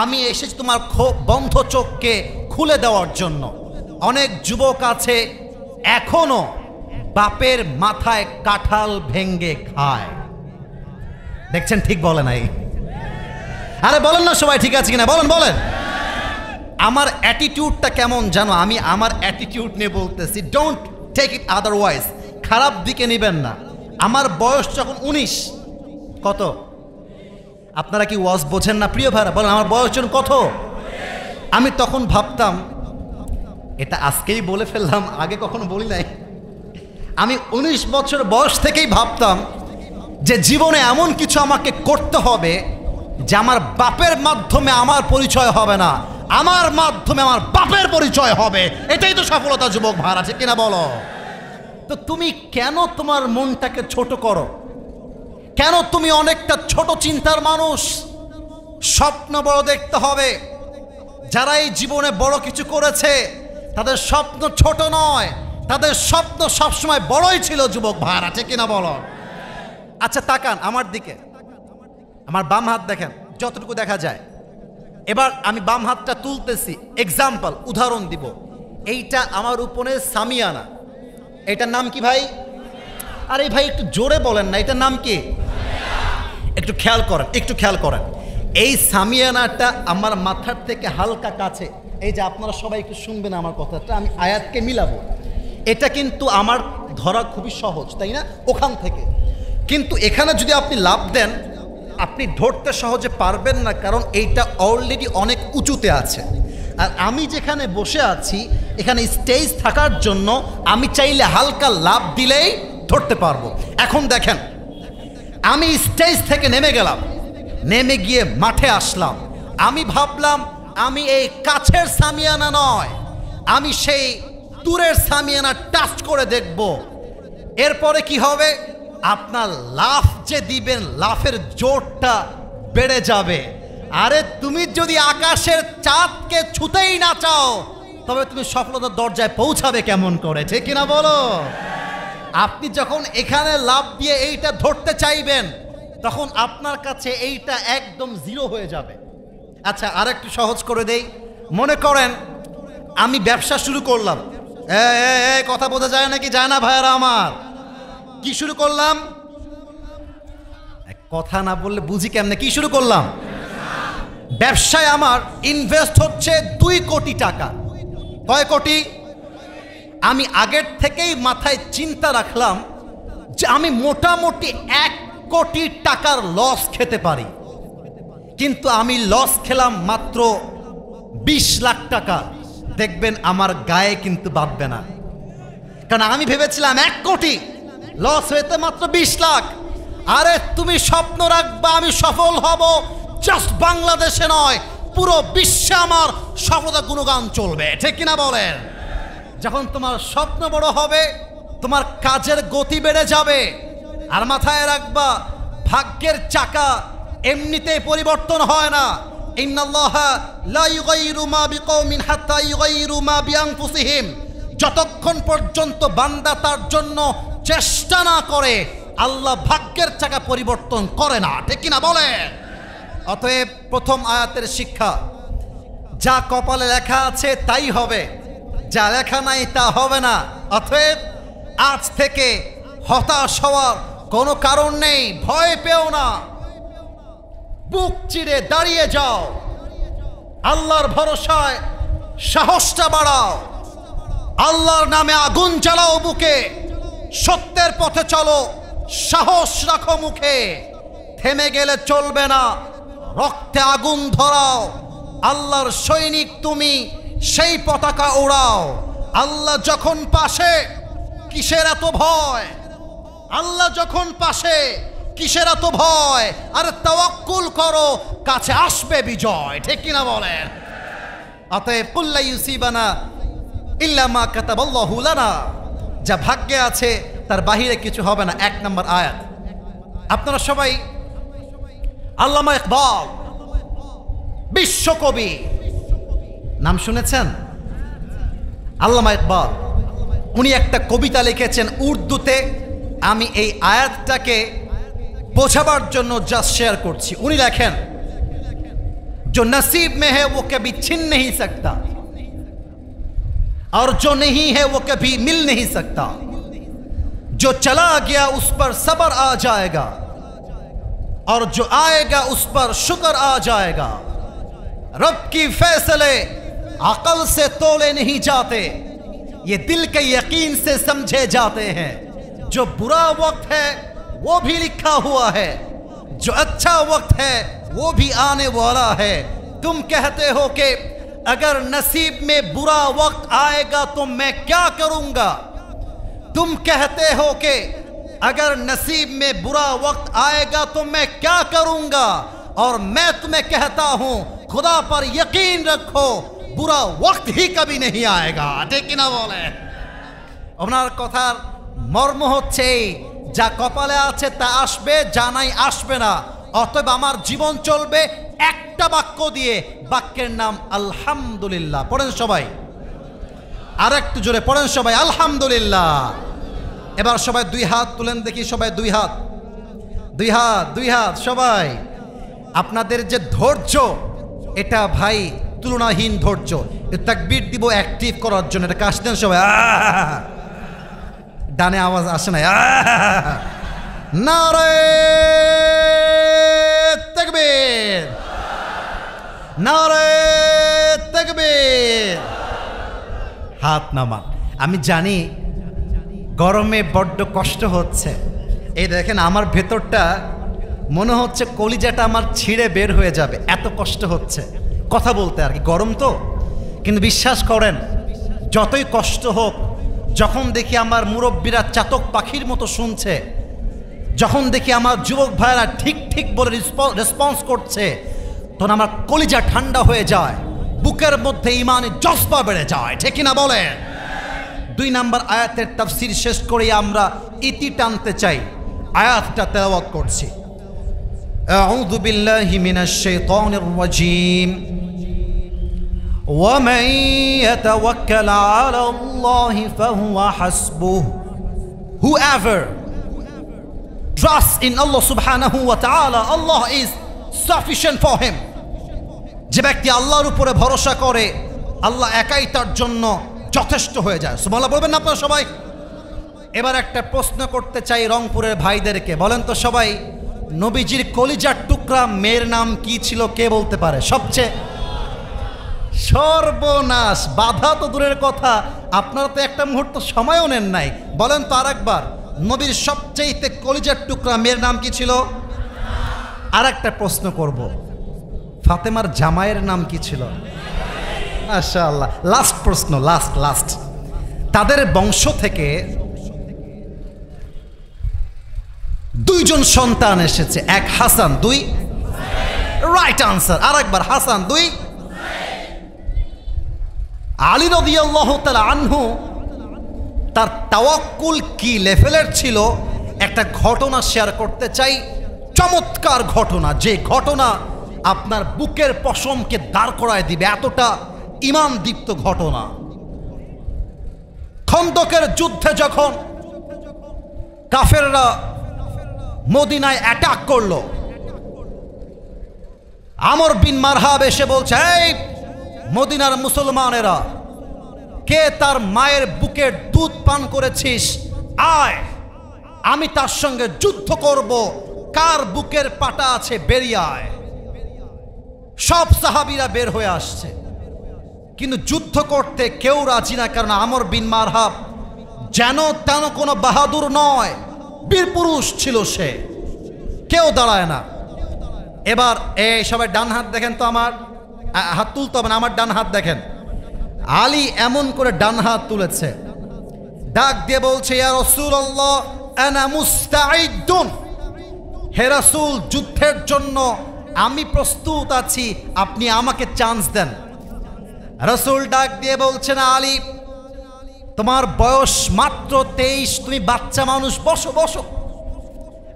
[SPEAKER 1] আমি এসেছি তোমার বন্ধ চোখকে খুলে দেওয়ার জন্য। অনেক যুবক আছে এখনো বাপের মাথায় কাঁঠাল ভেঙ্গে খায়। দেখছেন, ঠিক বলে নাই? আরে বলেন না সবাই, ঠিক আছে কিনা বলেন বলেন। আমার অ্যাটিটিউডটা কেমন জানো? আমি আমার অ্যাটিটিউড নিয়ে বলতেছি, ডোন্ট টেক ইট আদারওয়াইজ, খারাপ দিকে নেবেন না। আমার বয়স যখন 19, কত? আপনারা কি ওয়াজ বোঝেন না প্রিয় ভাইরা? বলেন আমার বয়স যখন কত? আমি তখন ভাবতাম, এটা আজকেই বলে ফেললাম, আগে কখনো বলি নাই। আমি 19 বছর বয়স থেকেই ভাবতাম যে জীবনে এমন কিছু আমাকে করতে হবে যে আমার বাপের মাধ্যমে আমার পরিচয় হবে না, আমার মাধ্যমে আমার বাপের পরিচয় হবে। এটাই তো সফলতা যুবক ভাই, আছে কিনা বলো? তো তুমি কেন তোমার মনটাকে ছোট করো? কেন তুমি অনেকটা ছোট চিন্তার মানুষ? স্বপ্ন বড় দেখতে হবে। যারা এই জীবনে বড় কিছু করেছে তাদের স্বপ্ন ছোট নয়, তাদের স্বপ্ন সবসময় বড়ই ছিল যুবক ভাই, আছে কিনা বলো? আচ্ছা তাকান আমার দিকে, আমার বাম হাত দেখেন যতটুকু দেখা যায়। এবার আমি বাম হাতটা তুলতেছি, এক্সাম্পল, উদাহরণ দিব। এইটা আমার উপরে সামিয়ানা। এটার নাম কি ভাই? আরে ভাই একটু জোরে বলেন না, এটার নাম কি? একটু খেয়াল করেন, একটু খেয়াল করেন। এই সামিয়ানাটা আমার মাথার থেকে হালকা কাছে। এই যে আপনারা সবাই একটু শুনবেন আমার কথাটা, আমি আয়াতকে মিলাবো। এটা কিন্তু আমার ধরা খুবই সহজ, তাই না? ওখান থেকে কিন্তু এখানে যদি আপনি লাভ দেন, আপনি ধরতে সহজে পারবেন না, কারণ এইটা অলরেডি অনেক উঁচুতে আছে। আর আমি যেখানে বসে আছি এখানে স্টেজ থাকার জন্য আমি চাইলে হালকা লাভ দিলেই ধরতে পারবো। এখন দেখেন, আমি স্টেজ থেকে নেমে গেলাম, নেমে গিয়ে মাঠে আসলাম। আমি ভাবলাম আমি এই কাছের সামিয়ানা নয়, আমি সেই দূরের সামিয়ানা টাচ করে দেখব। এরপরে কি হবে? আপনার লাফ যে দিবেন, লাফের জোরটা বেড়ে যাবে। আরে তুমি যদি আকাশের চাঁদকে ছুতেই না চাও, তবে তুমি সফলতার দরজায় পৌঁছাবে কেমন করে, ঠিক কিনা বলো? আপনি যখন এখানে লাফ দিয়ে এইটা ধরতে চাইবেন, তখন আপনার কাছে এইটা একদম জিরো হয়ে যাবে। আচ্ছা আরেকটু সহজ করে দেই। মনে করেন আমি ব্যবসা শুরু করলাম। কথা বোঝা যায় নাকি? যায় না ভাইয়ারা আমার? কি শুরু করলাম? কথা না বললে বুঝি কেমনে? কি শুরু করলাম? ব্যবসায় আমার ইনভেস্ট হচ্ছে 2 কোটি টাকা। কয় কোটি? আমি আগের থেকেই মাথায় চিন্তা রাখলাম যে আমি মোটামুটি 1 কোটি টাকার লস খেতে পারি, কিন্তু আমি লস খেলাম মাত্র 20 লাখ টাকা। দেখবেন আমার গায়ে কিন্তু বাঁধবে না, কারণ আমি ভেবেছিলাম 1 কোটি, লস হয়েছে মাত্র 20 লাখ। আরে তুমি স্বপ্ন রাখবা আমি সফল হব, জাস্ট বাংলাদেশে নয় পুরো বিশ্বে আমার সফলতা গুণগান চলবে, ঠিক কিনা বলেন? যখন তোমার স্বপ্ন বড় হবে তোমার কাজের গতি বেড়ে যাবে। আর মাথায় রাখবা ভাগ্যের চাকা এমনিতেই পরিবর্তন হয় না। ইন্নাল্লাহা লা ইউগাইরু মা বিকওমিন হাত্তা ইউগাইরু মা বিআনফুসিহিম। যতক্ষণ পর্যন্ত বান্দা তার জন্য চেষ্টা না করে আল্লাহ ভাগ্যের চাকা পরিবর্তন করে না, ঠিক কিনা বলে? অতএব প্রথম আয়াতের শিক্ষা, যা কপালে লেখা আছে তাই হবে, যা লেখা নাই তা হবে না। অতএব আজ থেকে হতাশ হওয়ার কোনো কারণ নেই, ভয় পেও না, বুক চিরে দাঁড়িয়ে যাও, আল্লাহর ভরসায় সাহসটা বাড়াও, আল্লাহর নামে আগুন জ্বালাও বুকে, সত্যের পথে চলো, সাহস রাখো মুখে, থেমে গেলে চলবে না, রক্তে আগুন ধরাও, আল্লাহর সৈনিক তুমি, সেই পতাকা ওড়াও। আল্লাহ যখন পাশে কিসের এত ভয়, আল্লাহ যখন পাশে কিসের এত ভয়? আরে তাওয়াক্কুল করো, কাছে আসবে বিজয়, ঠিক কিনা বলেন? অতএব কুল্লা ইউসিবানা ইল্লা মা কাতাবাল্লাহু লানা, যা ভাগ্যে আছে তার বাহিরে কিছু হবে না। এক নম্বর আয়াত। আপনারা সবাই আল্লামা ইকবাল বিশ্বকবি নাম শুনেছেন? আল্লামা ইকবাল উনি একটা কবিতা লিখেছেন উর্দুতে। আমি এই আয়াতটাকে বোঝাবার জন্য জাস্ট শেয়ার করছি। উনি লেখেন, जो नसीब में है वो कभी छिन नहीं सकता और जो नहीं है वो कभी मिल नहीं सकता, जो चला गया उस पर सब्र आ जाएगा और जो आएगा उस पर शुक्र आ जाएगा। रब की फैसले अकल से तोले नहीं जाते, ये दिल के यकीन से समझे जाते हैं। जो बुरा वक्त है वो भी लिखा हुआ है, जो अच्छा वक्त है वो भी आने वाला है। तुम कहते हो कि अगर नसीब में बुरा वक्त आएगा तो मैं क्या करूंगा, तुम कहते हो कि अगर नसीब में बुरा वक्त आएगा तो मैं क्या करूंगा, और मैं तुम्हें कहता हूं खुदा पर यकीन रखो बुरा वक्त ही कभी नहीं आएगा, ठीक ना बोले? ওনার কথার মর্ম হচ্ছে যা কপালে আছে তা আসবে, যা নাই আসবে না। অতএব আমার জীবন চলবে একটা বাক্য দিয়ে, বাক্যের নাম আলহামদুলিল্লাহ। পড়েন সবাই, আর একটু জোরে পড়েন সবাই, আলহামদুলিল্লাহ। এবার সবাই দুই হাত তুলেন দেখি, সবাই দুই হাত, দুই হাত, দুই হাত সবাই। আপনাদের যে ধৈর্য এটা ভাই তুলনাহীন ধৈর্য। তাকবীর দিব অ্যাক্টিভ করার জন্য, এটা কাশ দেন সবাই। ডানে আওয়াজ আসে না। নারে তাকবীর, নারে তাকবীর। হাত নামান। আমি জানি গরমে বড্ড কষ্ট হচ্ছে। এই দেখেন আমার ভেতরটা মনে হচ্ছে কলিজাটা আমার ছিঁড়ে বের হয়ে যাবে, এত কষ্ট হচ্ছে কথা বলতে আর কি, গরম তো। কিন্তু বিশ্বাস করেন যতই কষ্ট হোক, যখন দেখি আমার মুরব্বীরা চাতক পাখির মতো শুনছে, যখন দেখি আমার যুবক ভাইয়েরা ঠিক ঠিক বলে রেসপন্স করছে, তখন আমার কলিজা ঠান্ডা হয়ে যায়, বুকের মধ্যে ঈমানের জজবা বেড়ে যায়, ঠিক কিনা বলেন? 2 নম্বর আয়াতের তাফসীর শেষ করে আমরা ইতি টানতে চাই। আয়াতটা তেলাওয়াত করছি। আউযু বিল্লাহি মিনাশ শাইতানির রাজীম। ومن يتوكل على الله فهو حسبه. Whoever trusts in Allah subhanahu wa ta'ala, Allah is sufficient for him. যে ব্যক্তি আল্লাহর উপরে ভরসা করে আল্লাহ একাই তার জন্য যথেষ্ট হয়ে যায়। সুবহানাল্লাহ বলবেন না আপনারা সবাই? এবার একটা প্রশ্ন করতে চাই রংপুরের ভাইদেরকে, বলেন তো সবাই, নবীজির কলিজার টুকরা মেয়ের নাম কি ছিল কে বলতে পারে? সবচেয়ে সর্বনাশ, বাধা তো দূরের কথা, আপনারা তো একটা মুহূর্ত সময়ও নেন নাই। বলেন তো আরেকবার, নবীর সবচেয়ে কলিজার টুকরা মেয়ের নাম কি ছিল? আর একটা প্রশ্ন করব, ফাতেমার জামাইয়ের নাম কি ছিল? মাশাআল্লাহ। লাস্ট প্রশ্ন, লাস্ট তাদের বংশ থেকে দুইজন সন্তান এসেছে, এক হাসান, দুই রাইট আনসার। আরেকবার হাসান, দুই আলী রাদিয়াল্লাহু তাআলা আনহু তার তাওয়াক্কুল কি লেভেলের ছিল একটা ঘটনা শেয়ার করতে চাই। চমৎকার ঘটনা, যে ঘটনা আপনার বুকের পশমকে দাঁড় করায় দিবে, এতটা ঈমান দীপ্ত ঘটনা। খন্দকের যুদ্ধে যখন কাফেররা মদিনায় অ্যাটাক করলো, আমর বিন মারহাব এসে বলছে, এই মদিনার মুসলমানেরা, কে তার মায়ের বুকের দুধ পান করেছিস, আয় আমি তার সঙ্গে যুদ্ধ করব, কার বুকের পাটা আছে বেরিয়ে আয়। সব সাহাবীরা বের হয়ে আসছে, কিন্তু যুদ্ধ করতে কেউ রাজি না, কারণ আমর বিন মারহাব যেন তেন কোনো বাহাদুর নয়, বীর পুরুষ ছিল সে, কেউ দাঁড়ায় না। এবার এই সবাই ডান হাত দেখেন তো, আমার হাত তুলতে হবে না, আমার ডান হাত দেখেন। আলী এমন করে ডান হাত তুলেছে, ডাক দিয়ে বলছে, ইয়া রাসূলুল্লাহ আনা মুস্তাঈদুন, হে রাসূল যুদ্ধের জন্য আমি প্রস্তুত আছি, আপনি আমাকে চান্স দেন। রাসূল ডাক দিয়ে বলছেন, আলী তোমার বয়স মাত্র 23, তুমি বাচ্চা মানুষ, বসো বসো।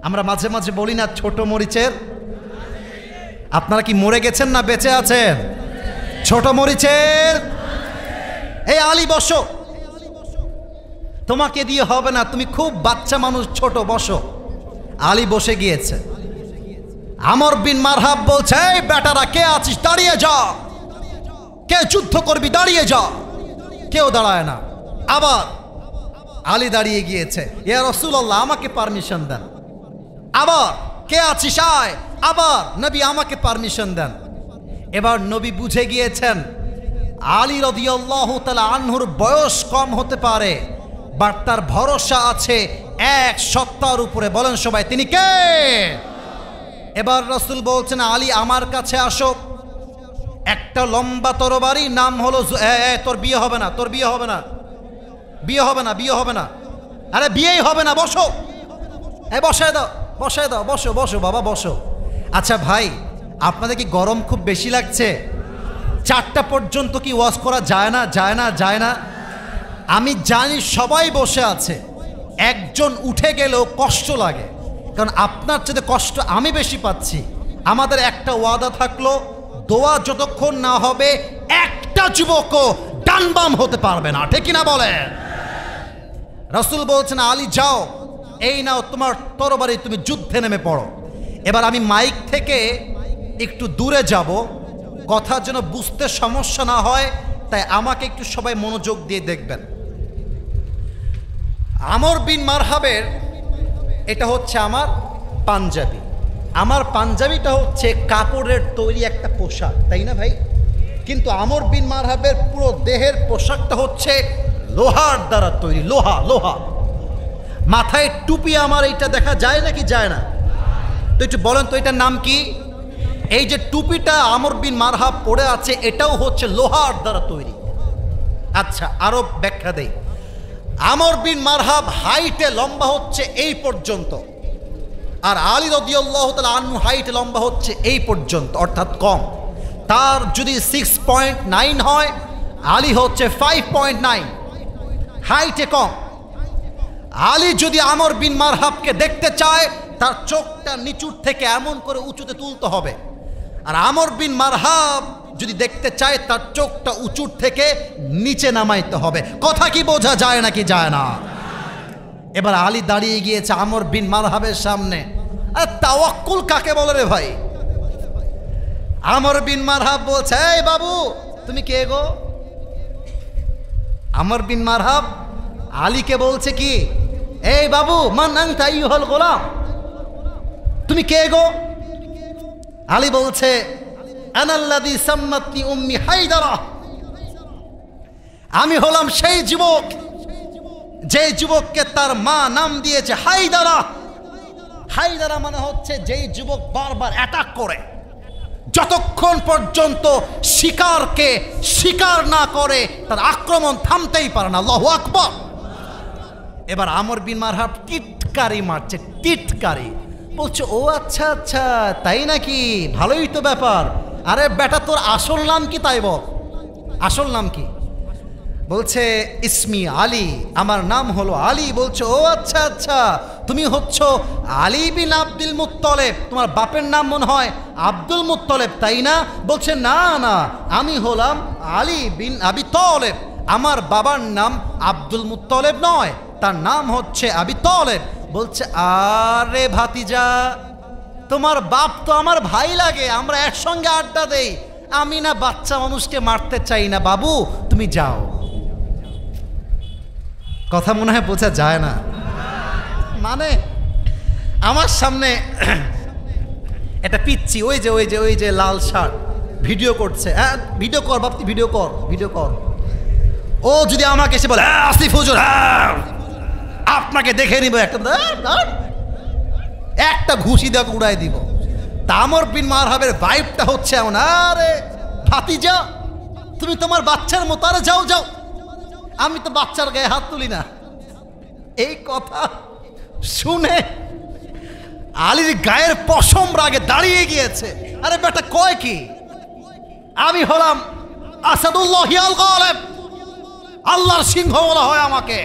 [SPEAKER 1] আমরা মাঝে মাঝে বলি না ছোট মরিচের, আপনারা কি মরে গেছেন না বেঁচে আছেন? ছোট মরিচের, এই আলী বসো, তোমাকে দিয়ে হবে না, তুমি খুব বাচ্চা মানুষ, ছোট, বসো। আলী বসে গিয়েছে। আমর বিন মারহাব বলছে, এই বেটারা কে আছিস, দাঁড়িয়ে যা, কে যুদ্ধ করবি দাঁড়িয়ে যা। কেউ দাঁড়ায় না। আবার আলী দাঁড়িয়ে গিয়েছে, ইয়া রাসূলুল্লাহ আমাকে পারমিশন দেন। আবার কে আছিস আয়, আবার নবী আমাকে পারমিশন দেন। এবার নবী বুঝে গিয়েছেন আলী রাদিয়াল্লাহু তাআলা আনহুর বয়স কম হতে পারে, বাট তার ভরসা আছে এক সত্তার উপরে। বলেন সবাই, তিনি কে? এবার রাসূল বলছেন, আলী আমার কাছে আসো, একটা লম্বা তরবারি, নাম হলো তোর বিয়ে হবে না, তোর বিয়ে হবে না, বিয়ে হবে না, বিয়ে হবে না, আরে বিয়েই হবে না, বসো, বসায় দাও, বসায় দাও, বসো বসো বাবা বসো। আচ্ছা ভাই, আপনাদের কি গরম খুব বেশি লাগছে? 4টা পর্যন্ত কি ওয়াজ করা যায় না? যায় না, যায় না। আমি জানি সবাই বসে আছে, একজন উঠে গেলেও কষ্ট লাগে, কারণ আপনার চেয়ে কষ্ট আমি বেশি পাচ্ছি। আমাদের একটা ওয়াদা থাকলো, দোয়া যতক্ষণ না হবে একটা যুবকও ডান বাম হতে পারবে না, ঠিক কিনা বলেন? রাসূল বলছেন, আলী যাও, এই নাও তোমার তরবারি, তুমি যুদ্ধে নেমে পড়ো। এবার আমি মাইক থেকে একটু দূরে যাব, কথা যেন বুঝতে সমস্যা না হয়, তাই আমাকে একটু সবাই মনোযোগ দিয়ে দেখবেন। আমর বিন মারহাবের এটা হচ্ছে আমার পাঞ্জাবি, আমার পাঞ্জাবিটা হচ্ছে কাপড়ের তৈরি একটা পোশাক, তাই না ভাই? কিন্তু আমর বিন মারহাবের পুরো দেহের পোশাকটা হচ্ছে লোহার দ্বারা তৈরি, লোহা লোহা। মাথায় টুপি আমার এইটা দেখা যায় নাকি যায় না? তো একটু বলেন তো এটার নাম কি? এই যে টুপিটা আমর বিন মারহাব পরে আছে, এটাও হচ্ছে লোহার দ্বারা তৈরি। আচ্ছা, আরো ব্যাখ্যা দেই। আমর বিন মারহাব হাইটে লম্বা হচ্ছে এই পর্যন্ত, আর আলী রাদিয়াল্লাহু তাআলা আনহু হাইটে লম্বা হচ্ছে এই পর্যন্ত, অর্থাৎ কম। তার যদি 6.9 হয়, আলী হচ্ছে 5.9, হাইটে কম। আলী যদি আমর বিন মারহাবকে দেখতে চায়, তার চোখটা নিচুর থেকে এমন করে উঁচুতে তুলতে হবে, আর আমর বিন মারহাব যদি দেখতে চায়, তার চোখটা উঁচুর থেকে নিচে নামাইতে হবে। কথা কি বোঝা যায় নাকি যায় না? এবার আলী দাঁড়িয়ে গিয়েছে আমর বিন মারহাবের সামনে। আর তাওয়াক্কুল কাকে বলে রে ভাই? আমর বিন মারহাব বলছে, এই বাবু তুমি কে গো? আমর বিন মারহাব আলীকে বলছে কি, এই বাবু, মান আনতা আইয়ুহাল গোলাম, তুমি কে গো? আলী বলছে, আনাল্লাযী সাম্মাতনি উম্মি হায়দারা, আমি হলাম সেই যুবক যে যুবককে তার মা নাম দিয়েছে হায়দারা। হায়দারা মানে হচ্ছে যেই যুবক বারবার অ্যাটাক করে, যতক্ষণ পর্যন্ত শিকারকে শিকার না করে তার আক্রমণ থামতেই পারে না। আল্লাহু আকবার। এবার আমর বিন মারহাব টিটকারি মারছে, টিটকারি। বলছে ও আচ্ছা আচ্ছা তাই নাকি, ভালোই তো ব্যাপার। আরে বেটা তোর আসল নাম কি তাই বল, আসল নাম কি? বলছে ইসমি আলী, আমার নাম হলো আলী। বলছে ও আচ্ছা আচ্ছা, তুমি হচ্ছ আলী বিন আব্দুল মুত্তলেব, তোমার বাপের নাম মনে হয় আব্দুল মুত্তলেব তাই না? বলছে না না, আমি হলাম আলী বিন আবি তলেব, আমার বাবার নাম আব্দুল মুত্তলেব নয়, তার নাম হচ্ছে আবি তলেব। বলছে আরে ভাতিজা, তোমার বাপ তো আমার ভাই লাগে, আমরা একসঙ্গে আড্ডা দেই, আমি না বাচ্চা মানুষকে মারতে চাই না বাবু, তুমি যাও। কথা মনে হয় বোঝা যায় না, মানে আমার সামনে একটা পিচ্ছি, ওই যে ওই যে ওই যে লাল শার্ট ভিডিও করছে, হ্যাঁ ভিডিও কর বাপ, ভিডিও কর, ভিডিও কর। ও যদি আমাকে এসে বলে আসিফ হুজুর হ্যাঁ আপনাকে দেখে নিব, একটা ঘুষি দেওয়া উড়াই দিব। আমর বিন মারহাবের ভাইবটা হচ্ছে এমন, আরে ভাতিজা তুমি তোমার বাচ্চার মতো, আরে যাও যাও, আমি তো বাচ্চার গায়ে হাত তুলি না। এই কথা শুনে আলীর গায়ের পশম রাগে দাঁড়িয়ে গিয়েছে। আরে বেটা কয় কি, আমি হলাম আসাদুল্লাহ আল গালিব, আল্লাহর সিংহ বলা হয় আমাকে।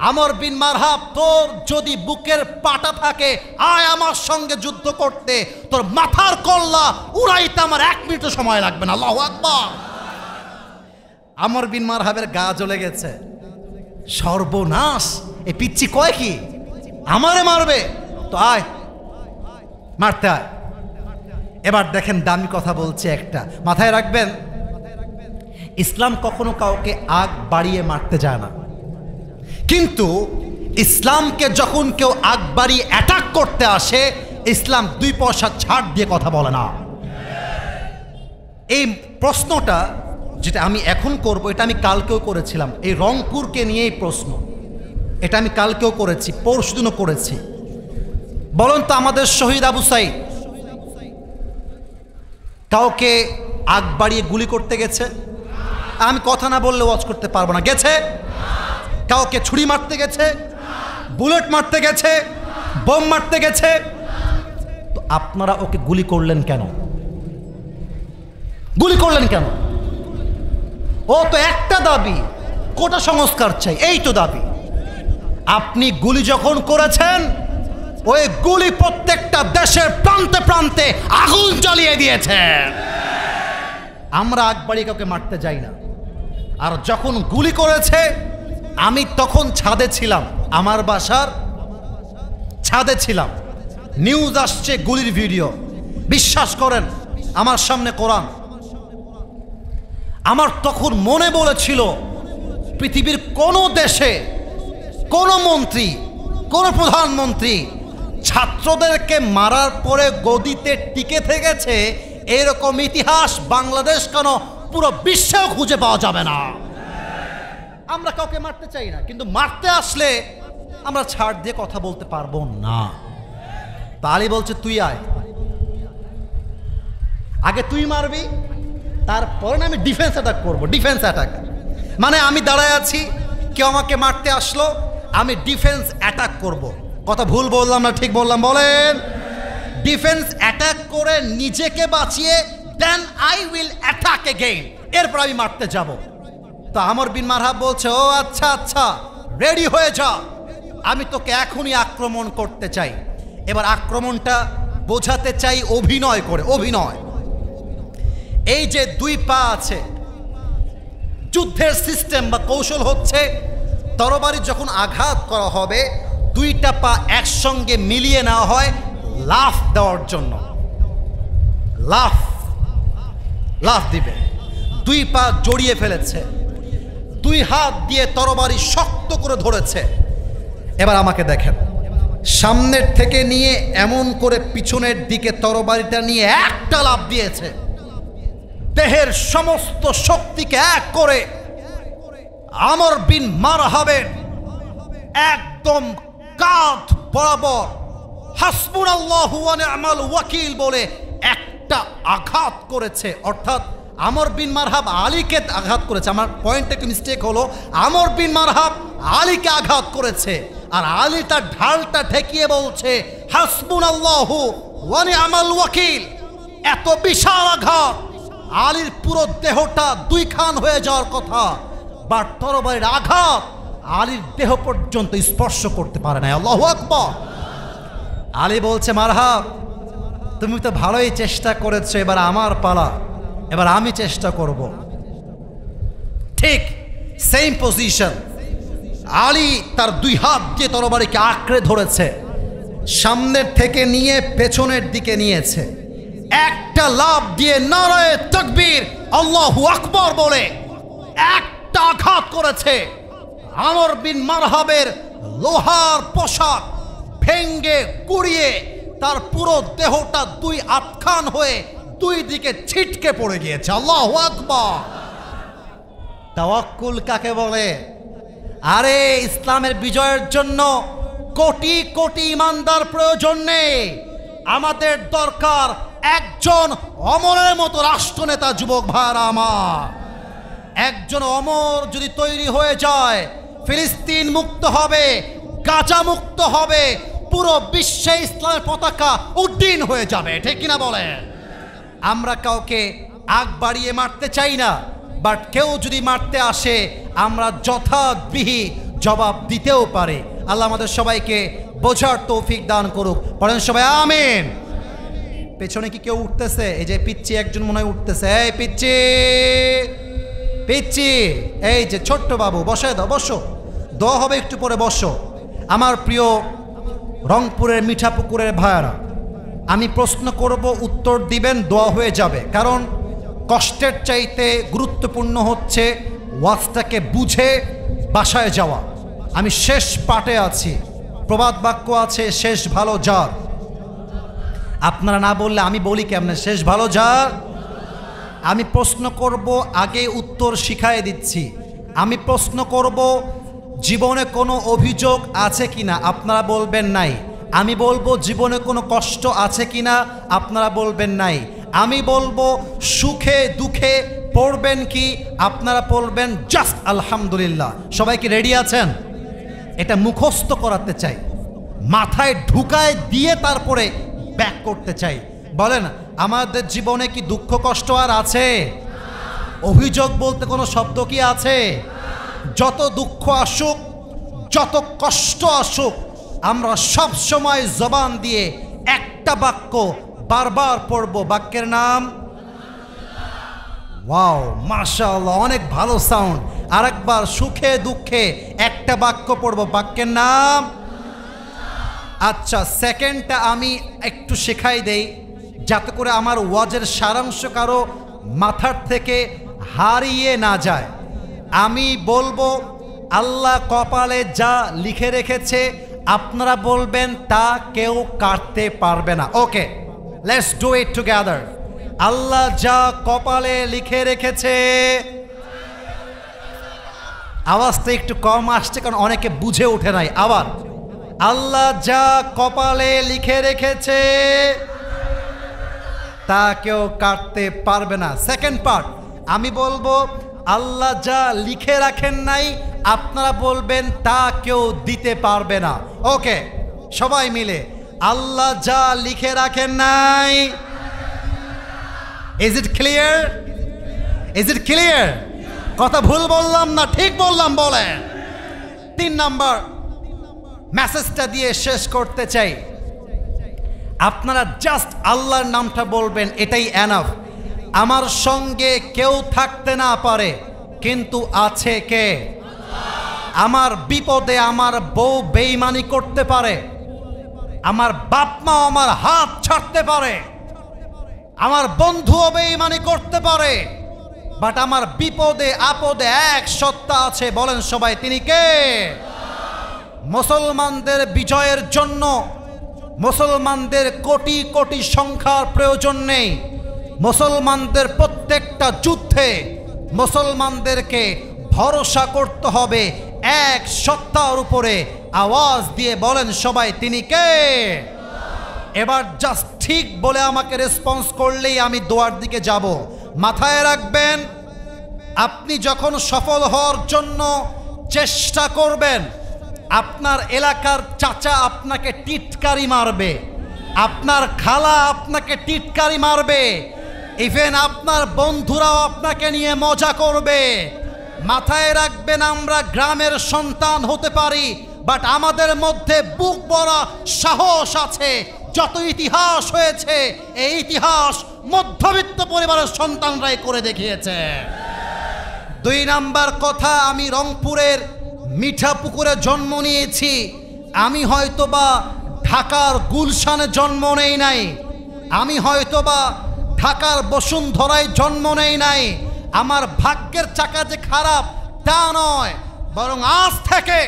[SPEAKER 1] আমর বিন মারহাব, তোর যদি বুকের পাটা থাকে আয় আমার সঙ্গে যুদ্ধ করতে, তোর মাথার কল্লা উড়াইতে আমার 1 মিনিটও সময় লাগবে না। আল্লাহু আকবার। আমর বিন মারহাবের গা জ্বলে গেছে, সর্বনাশ, এই পিচ্চি কয় কি আমারে মারবে, তো আয় মারতে আয়। এবার দেখেন দামি কথা বলছে একটা, মাথায় রাখবেন, ইসলাম কখনো কাউকে আগ বাড়িয়ে মারতে যায় না, কিন্তু ইসলামকে যখন কেউ আগ বাড়িয়ে অ্যাটাক করতে আসে, ইসলাম 2 পয়সা ছাড় দিয়ে কথা বলে না। এই প্রশ্নটা যেটা আমি এখন করব, এটা আমি কালকেও করেছিলাম, এই রংপুরকে নিয়ে এই প্রশ্ন, এটা আমি কালকেও করেছি, পরশুদিনও করেছি। বলুন তো আমাদের শহীদ আবু সাইদ কাউকে আগ বাড়িয়ে গুলি করতে গেছে? আমি কথা না বললে ওয়াজ করতে পারবো না। গেছে? কাউকে ছুরি মারতে গেছে, বুলেট মারতে গেছে, বোম মারতে গেছে? তো আপনারা ওকে গুলি করলেন কেন? গুলি করলেন কেন? ও তো একটা দাবি, কোটা সংস্কার চাই, এই তো দাবি। আপনি গুলি যখন করেছেন, ওই গুলি প্রত্যেকটা দেশের প্রান্তে প্রান্তে আগুন জ্বালিয়ে দিয়েছে। আমরা আগবাড়ি কাউকে মারতে যাই না। আর যখন গুলি করেছে, আমি তখন ছাদে ছিলাম, আমার বাসার ছাদে ছিলাম, নিউজ আসছে গুলির ভিডিও, বিশ্বাস করেন আমার সামনে কোরআন। আমার তখন মনে বলেছিল, পৃথিবীর কোনো দেশে কোনো মন্ত্রী, কোনো প্রধানমন্ত্রী ছাত্রদেরকে মারার পরে গদিতে টিকে থেকেছে, এরকম ইতিহাস বাংলাদেশ কেন পুরো বিশ্বেও খুঁজে পাওয়া যাবে না। আমরা কাউকে মারতে চাই না, কিন্তু মারতে আসলে আমরা ছাড় দিয়ে কথা বলতে পারবো না। আলী বলছে তুই আয়, আগে তুই মারবি, তারপরে না আমি ডিফেন্স অ্যাটাক করবো। ডিফেন্স অ্যাটাক মানে আমি দাঁড়ায় আছি, কেউ আমাকে মারতে আসলো, আমি ডিফেন্স অ্যাটাক করব। কথা ভুল বললাম না ঠিক বললাম? বলেন। ডিফেন্স অ্যাটাক করে নিজেকে বাঁচিয়ে then I will attack again, এরপর আমি মারতে যাব। তো আমর বিন মারহাব বলছে ও আচ্ছা আচ্ছা রেডি হয়ে যা, আমি তোকে এখনই আক্রমণ করতে চাই। এবার আক্রমণটা বোঝাতে চাই অভিনয় করে, অভিনয়। এই যে 2 পা আছে, যুদ্ধের সিস্টেম বা কৌশল হচ্ছে, তরবারি যখন আঘাত করা হবে 2টা পা একসঙ্গে মিলিয়ে নেওয়া হয় লাফ দেওয়ার জন্য। লাফ লাফ দিবে, 2 পা জড়িয়ে ফেলেছে, 2 হাত দিয়ে তরবারি শক্ত করে ধরেছে। এবার আমাকে দেখেন, সামনের থেকে নিয়ে এমন করে পিছনের দিকে তরবারিটা নিয়ে একটা লাফ দিয়েছে, দেহের সমস্ত শক্তিকে এক করে আমর বিন মারহাবের একদম কাঁধ বরাবর হাসবুনাল্লাহু ওয়া নি'মাল ওয়াকিল বলে একটা আঘাত করেছে। অর্থাৎ আমর বিন মারহাব আলীকে আঘাত করেছে। আমার পয়েন্টটা একটু মিস্টেক হলো, আমর বিন মারহাব আলীকে আঘাত করেছে। আর আলী তার ঢালটা ঠেকিয়ে বলছে হাসবুনাল্লাহু ওয়া নি'মাল ওয়াকিল। এত বিশাল আঘাত, আলীর পুরো দেহটা দুই খান হয়ে যাওয়ার কথা, বাট তরবারির আঘাত আলীর দেহ পর্যন্ত স্পর্শ করতে পারে না। আল্লাহু আকবার। আলী বলছে মারহাব, তুমি তো ভালোই চেষ্টা করেছো, এবার আমার পালা, এবার আমি চেষ্টা করব। ঠিক সেম পজিশন, আলী তার দুই হাত দিয়ে তরবারিকে আঁকড়ে ধরেছে, সামনের থেকে নিয়ে পেছনের দিকে নিয়েছে, একটা লাফ দিয়ে নারায়ে তাকবীর আল্লাহু আকবার বলে একটা আঘাত করেছে। আমর বিন মারহাবের লোহার পোশাক ভেঙ্গে গুড়িয়ে তার পুরো দেহটা দুই আটখান হয়ে দুই দিকে ছিটকে পড়ে গিয়েছে। আল্লাহু আকবার। তাওয়াক্কুল কাকে বলে? আরে ইসলামের বিজয়ের জন্য কোটি কোটি ইমানদার প্রয়োজন নেই, আমাদের দরকার একজন অমরের মতো রাষ্ট্রনেতা। যুবক ভাইরা আমার, একজন অমর যদি তৈরি হয়ে যায়, ফিলিস্তিন মুক্ত হবে, গাজা মুক্ত হবে, পুরো বিশ্বে ইসলামের পতাকা উড্ডীন হয়ে যাবে। ঠিক কিনা বলেন? আমরা কাউকে আগ বাড়িয়ে মারতে চাই না, বাট কেউ যদি মারতে আসে আমরা যথাবিহি জবাব দিতেও পারি। আল্লাহ আমাদের সবাইকে বোঝার তৌফিক দান করুক। পড়েন সবাই আমিন। পেছনে কি কেউ উঠতেছে? এই যে পিচ্চি একজন মনে হয় উঠতেছে। এই পিচ্চি, পিচ্চি, এই যে ছোট্ট বাবু, বসে দাও, বসো, দোয়া হবে একটু পরে, বসো। আমার প্রিয় রংপুরের মিঠাপুকুরের ভাইয়ারা, আমি প্রশ্ন করব, উত্তর দিবেন, দোয়া হয়ে যাবে। কারণ কষ্টের চাইতে গুরুত্বপূর্ণ হচ্ছে ওয়াজটাকে বুঝে বাসায় যাওয়া। আমি শেষ পাটে আছি, প্রবাদ বাক্য আছে শেষ ভালো যার। আপনারা না বললে আমি বলি কেমনে? শেষ ভালো যার। আমি প্রশ্ন করব, আগে উত্তর শিখাই দিচ্ছি। আমি প্রশ্ন করব জীবনে কোনো অভিযোগ আছে কিনা, আপনারা বলবেন নাই। আমি বলবো জীবনে কোনো কষ্ট আছে কিনা, আপনারা বলবেন নাই। আমি বলবো সুখে দুঃখে পড়বেন কি, আপনারা পড়বেন জাস্ট আলহামদুলিল্লাহ। সবাই কি রেডি আছেন? এটা মুখস্থ করাতে চাই, মাথায় ঢুকায় দিয়ে তারপরে ব্যাক করতে চাই। বলেন, আমাদের জীবনে কি দুঃখ কষ্ট আর আছে? অভিযোগ বলতে কোনো শব্দ কি আছে? যত দুঃখ আসুক, যত কষ্ট আসুক, আমরা সব সময় জবান দিয়ে একটা বাক্য বারবার পড়ব। বাক্যের নাম? ওয়াও, মাশাআল্লাহ, অনেক ভালো সাউন্ড। আরেকবার, সুখে দুঃখে একটা বাক্য পড়ব। বাক্যের নাম? আচ্ছা, সেকেন্ডটা আমি একটু শেখাই দেই, যাতে করে আমার ওয়াজের সারাংশ কারো মাথার থেকে হারিয়ে না যায়। আমি বলবো আল্লাহ কপালে যা লিখে রেখেছে আপনারা বলবেন তা কেউ কাটতে পারবে না। ওকে, লেটস ডু ইট টুগেদার। আল্লাহ যা কপালে লিখে রেখেছে। আওয়াজটা একটু কম আসছে কারণ অনেকে বুঝে ওঠে নাই। আবার, আল্লাহ যা কপালে লিখে রেখেছে তা কেউ কাটতে পারবে না। সেকেন্ড পার্ট, আমি বলবো আল্লাহ যা লিখে রাখেন নাই আপনারা বলবেন তা কেউ দিতে পারবে না। ওকে, সবাই মিলে, আল্লাহ যা লিখে রাখেন নাই। Is it clear? Is it clear? কথা ভুল বললাম না ঠিক বললাম? বলেন। 3 নাম্বার মেসেজটা দিয়ে শেষ করতে চাই। আপনারা জাস্ট আল্লাহর নামটা বলবেন, এটাই এনাফ। আমার সঙ্গে কেউ থাকতে না পারে, কিন্তু আছে কে? আমার বিপদে আমার বউ বেঈমানি করতে পারে, আমার বাপ মা আমার হাত ছাড়তে পারে, আমার বন্ধুও বেঈমানি করতে পারে, বাট আমার বিপদে আপদে এক সত্তা আছে। বলেন সবাই, তিনি কে? মুসলমানদের বিজয়ের জন্য মুসলমানদের কোটি কোটি সংখ্যার প্রয়োজন নেই। মুসলমানদের প্রত্যেকটা যুদ্ধে মুসলমানদেরকে ভরসা করতে হবে এক সত্তার উপরে। আওয়াজ দিয়ে বলেন সবাই, তিনি কে? এবার জাস্ট ঠিক বলে আমাকে রেসপন্স করলেই আমি দোয়ার দিকে যাব। মাথায় রাখবেন, আপনি যখন সফল হওয়ার জন্য চেষ্টা করবেন, আপনার এলাকার চাচা আপনাকে টিটকারি মারবে, আপনার খালা আপনাকে টিটকারি মারবে, ইভেন আপনার বন্ধুরাও আপনাকে নিয়ে মজা করবে। মাথায় রাখবেন, আমরা গ্রামের সন্তান হতে পারি, বাট আমাদের মধ্যে বুক ভরা সাহস আছে। যত ইতিহাস হয়েছে, এই ইতিহাস মধ্যবিত্ত পরিবারের সন্তানরাই করে দেখিয়েছে। 2 নাম্বার কথা, আমি রংপুরের মিঠাপুকুরে জন্ম নিয়েছি। আমি হয়তোবা ঢাকার গুলশানে জন্ম নেই নাই, আমি হয়তোবা ঢাকার বসুন্ধরায় জন্ম নেই নাই। আমার ভাগ্যের চাকা যে খারাপ তা নয়, বরং আজ থেকে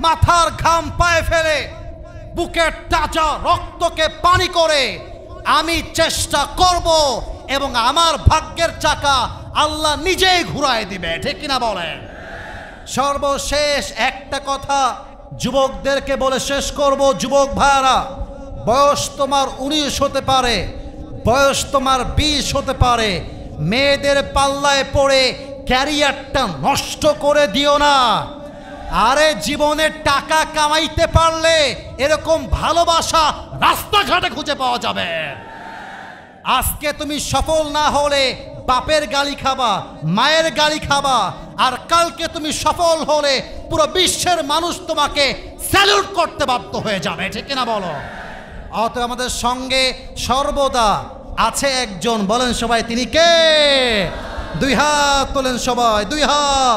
[SPEAKER 1] মাথার ঘাম পায়ে ফেলে বুকের তাজা রক্তকে পানি করে আমি চেষ্টা করব, এবং আমার ভাগ্যের চাকা আল্লাহ নিজেই ঘুরায় দিবে। ঠিক কিনা বলেন? সর্বশেষ একটা কথা যুবকদেরকে বলে শেষ করব। যুবক ভাইরা, বয়স তোমার 19 হতে পারে, বয়স তোমার 20 হতে পারে। মেয়েদের পাল্লায় পড়ে ক্যারিয়ারটা নষ্ট করে দিও না। আরে জীবনে টাকা কামাইতে পারলে এরকম ভালোবাসা রাস্তাঘাটে খুঁজে পাওয়া যাবে। আজকে তুমি সফল না হলে বাপের গালি খাবা, মায়ের গালি খাবা, আর কালকে তুমি সফল হলে পুরো বিশ্বের মানুষ তোমাকে স্যালুট করতে বাধ্য হয়ে যাবে। ঠিক কিনা বলো? অতএব আমাদের সঙ্গে সর্বদা আছে একজন, বলেন সবাই তিনি কে? 2 হাত তোলেন সবাই, 2 হাত।